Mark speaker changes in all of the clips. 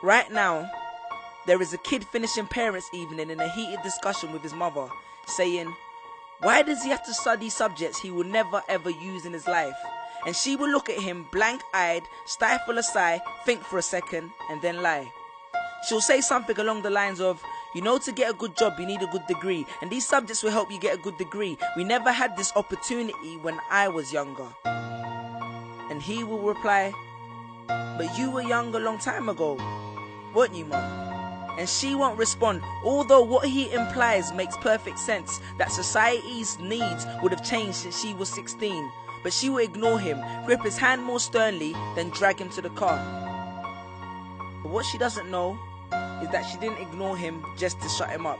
Speaker 1: Right now, there is a kid finishing parents' evening in a heated discussion with his mother, saying, why does he have to study subjects he will never ever use in his life? And she will look at him blank-eyed, stifle a sigh, think for a second, and then lie. She'll say something along the lines of, you know, to get a good job you need a good degree, and these subjects will help you get a good degree. We never had this opportunity when I was younger. And he will reply, but you were young a long time ago, weren't you, Mum? And she won't respond, although what he implies makes perfect sense, that society's needs would have changed since she was 16. But she will ignore him, grip his hand more sternly, then drag him to the car. But what she doesn't know is that she didn't ignore him just to shut him up.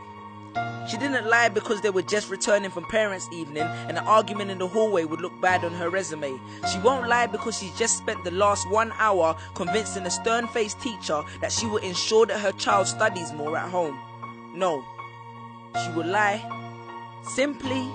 Speaker 1: She didn't lie because they were just returning from parents' evening and an argument in the hallway would look bad on her resume. She won't lie because she's just spent the last 1 hour convincing a stern-faced teacher that she will ensure that her child studies more at home. No, she will lie simply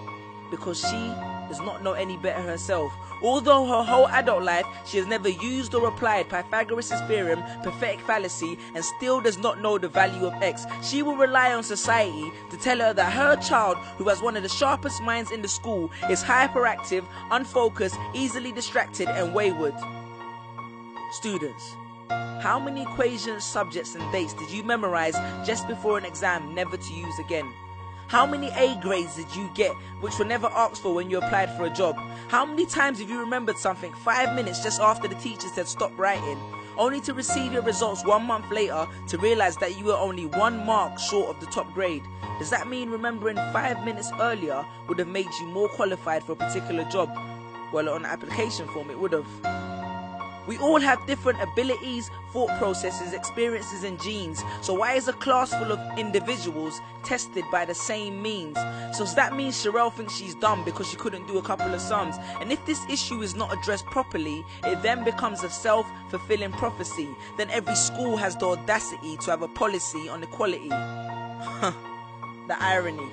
Speaker 1: because she does not know any better herself. Although her whole adult life she has never used or applied Pythagoras' theorem, pathetic fallacy, and still does not know the value of x, she will rely on society to tell her that her child, who has one of the sharpest minds in the school, is hyperactive, unfocused, easily distracted, and wayward. Students, how many equations, subjects, and dates did you memorize just before an exam never to use again? How many A grades did you get which were never asked for when you applied for a job? How many times have you remembered something 5 minutes just after the teacher said stop writing, only to receive your results 1 month later to realize that you were only 1 mark short of the top grade? Does that mean remembering 5 minutes earlier would have made you more qualified for a particular job? Well, on the application form it would have. We all have different abilities, thought processes, experiences and genes. So why is a class full of individuals tested by the same means? So does that mean Sherelle thinks she's dumb because she couldn't do a couple of sums? And if this issue is not addressed properly, it then becomes a self-fulfilling prophecy. Then every school has the audacity to have a policy on equality. The irony.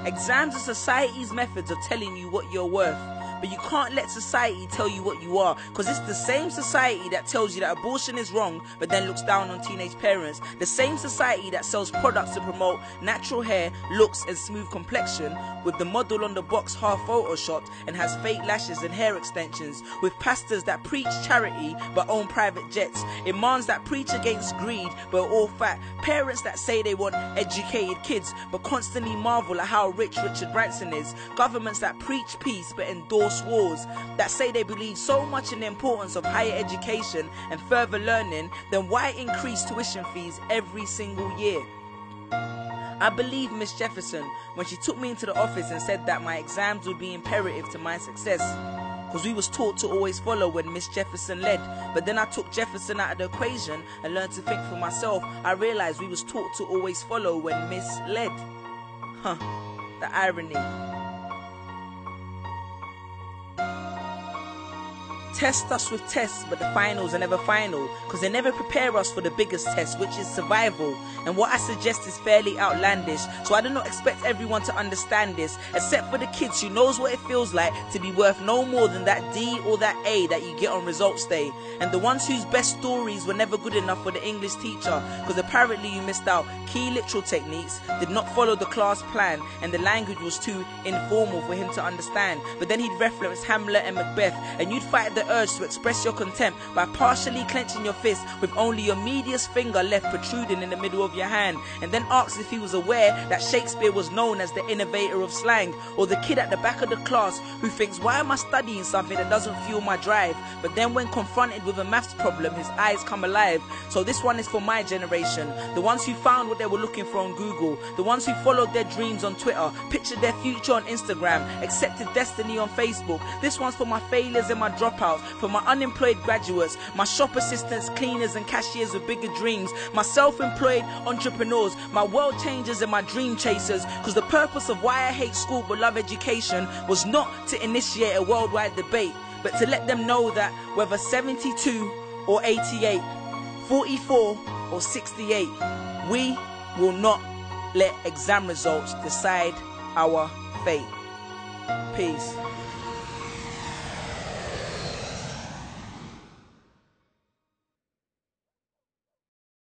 Speaker 1: Exams are society's methods of telling you what you're worth. But you can't let society tell you what you are, because it's the same society that tells you that abortion is wrong but then looks down on teenage parents. The same society that sells products to promote natural hair, looks and smooth complexion, with the model on the box half photoshopped and has fake lashes and hair extensions, with pastors that preach charity but own private jets, imams that preach against greed but are all fat, parents that say they want educated kids but constantly marvel at how rich Richard Branson is, governments that preach peace but endorse wars, that say they believe so much in the importance of higher education and further learning, then why increase tuition fees every single year? I believe Miss Jefferson when she took me into the office and said that my exams would be imperative to my success, because we was taught to always follow when Miss Jefferson led. But then I took Jefferson out of the equation and learned to think for myself. I realized we was taught to always follow when Miss led. The irony. Test us with tests, but the finals are never final, because they never prepare us for the biggest test, which is survival. And what I suggest is fairly outlandish, so I do not expect everyone to understand this, except for the kids who knows what it feels like to be worth no more than that D or that A that you get on results day, and the ones whose best stories were never good enough for the English teacher, because apparently you missed out key literal techniques, did not follow the class plan, and the language was too informal for him to understand. But then he'd reference Hamlet and Macbeth, and you'd fight the urge to express your contempt by partially clenching your fist with only your medius finger left protruding in the middle of your hand, and then asked if he was aware that Shakespeare was known as the innovator of slang. Or the kid at the back of the class who thinks, why am I studying something that doesn't fuel my drive? But then when confronted with a maths problem, his eyes come alive. So this one is for my generation, the ones who found what they were looking for on Google, the ones who followed their dreams on Twitter, pictured their future on Instagram, accepted destiny on Facebook. This one's for my failures and my dropouts, for my unemployed graduates, my shop assistants, cleaners and cashiers with bigger dreams, my self-employed entrepreneurs, my world changers and my dream chasers, because the purpose of why I hate school but love education was not to initiate a worldwide debate, but to let them know that whether 72 or 88, 44 or 68, we will not let exam results decide our fate. Peace.